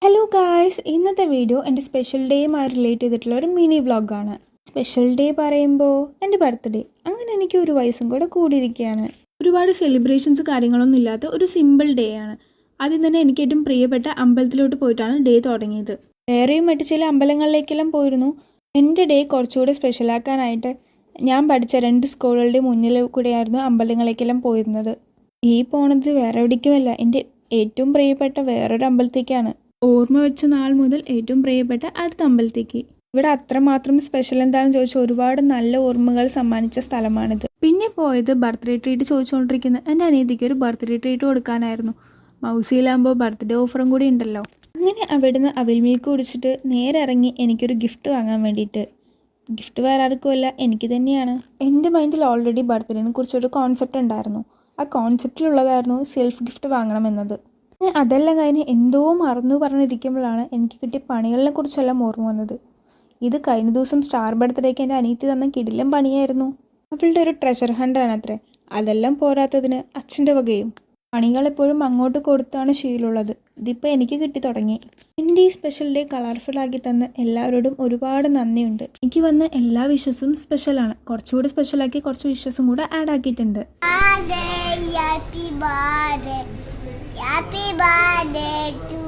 Hello guys, ഇന്നത്തെ video എൻ്റെ special ഡേയുമായി relate ചെയ്തിട്ടുള്ള ഒരു മിനി വ്ളോഗാണ്. സ്പെഷ്യൽ ഡേ പറയുമ്പോൾ എൻ്റെ ബർത്ത്ഡേ. അങ്ങനെ എനിക്ക് ഒരു വയസ്സും കൂടെ കൂടിയിരിക്കുകയാണ്. ഒരുപാട് സെലിബ്രേഷൻസ് കാര്യങ്ങളൊന്നും ഇല്ലാത്ത ഒരു സിമ്പിൾ ഡേ ആണ്. ആദ്യം തന്നെ എനിക്ക് ഏറ്റവും പ്രിയപ്പെട്ട അമ്പലത്തിലോട്ട് പോയിട്ടാണ് ഡേ തുടങ്ങിയത്. വേറെയും മറ്റു ചില അമ്പലങ്ങളിലേക്കെല്ലാം പോയിരുന്നു. എൻ്റെ ഡേ കുറച്ചുകൂടെ സ്പെഷ്യലാക്കാനായിട്ട് ഞാൻ പഠിച്ച 2 സ്കൂളുകളുടെ മുന്നിൽ കൂടെയായിരുന്നു അമ്പലങ്ങളിലേക്കെല്ലാം പോയിരുന്നത്. ഈ പോണത് വേറെ എവിടേക്കുമല്ല, എൻ്റെ ഏറ്റവും പ്രിയപ്പെട്ട വേറൊരു അമ്പലത്തേക്കാണ്. ഓർമ്മ വെച്ച നാൾ മുതൽ ഏറ്റവും പ്രിയപ്പെട്ട അടുത്ത അമ്പലത്തേക്ക്. ഇവിടെ അത്രമാത്രം സ്പെഷ്യൽ എന്താണെന്ന് ചോദിച്ചാൽ ഒരുപാട് നല്ല ഓർമ്മകൾ സമ്മാനിച്ച സ്ഥലമാണിത്. പിന്നെ പോയത് ബർത്ത്ഡേ ട്രീറ്റ് ചോദിച്ചുകൊണ്ടിരിക്കുന്ന എൻ്റെ അനിയത്തിക്ക് ഒരു ബർത്ത്ഡേ ട്രീറ്റ് കൊടുക്കാനായിരുന്നു. മൗസിയിലാകുമ്പോൾ ബർത്ത്ഡേ ഓഫറും കൂടി ഉണ്ടല്ലോ. അങ്ങനെ അവിടുന്ന് അവിൽ മിൽക്ക് കുടിച്ചിട്ട് നേരെ ഇറങ്ങി എനിക്കൊരു ഗിഫ്റ്റ് വാങ്ങാൻ വേണ്ടിയിട്ട്. ഗിഫ്റ്റ് വേറെ ആർക്കുമല്ല, എനിക്ക് തന്നെയാണ്. എൻ്റെ മൈൻഡിൽ ഓൾറെഡി ബർത്ത്ഡേനെ കുറിച്ചൊരു കോൺസെപ്റ്റ് ഉണ്ടായിരുന്നു. ആ കോൺസെപ്റ്റിലുള്ളതായിരുന്നു സെൽഫ് ഗിഫ്റ്റ് വാങ്ങണമെന്നത്. അതെല്ലാം കഴിഞ്ഞ് എന്തോ മറന്നു പറഞ്ഞിരിക്കുമ്പോഴാണ് എനിക്ക് കിട്ടിയ പണികളെ കുറിച്ചെല്ലാം ഓർമ്മ വന്നത്. ഇത് കഴിഞ്ഞ ദിവസം സ്റ്റാർ ബർത്ത്ഡേക്ക് എൻ്റെ അനിയത്തി തന്ന കിടിലം പണിയായിരുന്നു. അവളുടെ ഒരു ട്രഷർ ഹണ്ടാണ് അത്രേ. അതെല്ലാം പോരാത്തതിന് അച്ഛൻ്റെ വകയും. പണികളെപ്പോഴും അങ്ങോട്ട് കൊടുത്താണ് ശീലമുള്ളത്. ഇതിപ്പോൾ എനിക്ക് കിട്ടി തുടങ്ങി. എൻ്റെ ഈ സ്പെഷ്യൽ ഡേ കളർഫുൾ ആക്കി തന്ന എല്ലാവരോടും ഒരുപാട് നന്ദിയുണ്ട്. എനിക്ക് വന്ന എല്ലാ വിഷസും സ്പെഷ്യലാണ്. കുറച്ചുകൂടി സ്പെഷ്യലാക്കി കുറച്ച് വിഷസും കൂടെ ആഡ് ആക്കിയിട്ടുണ്ട്. Happy birthday to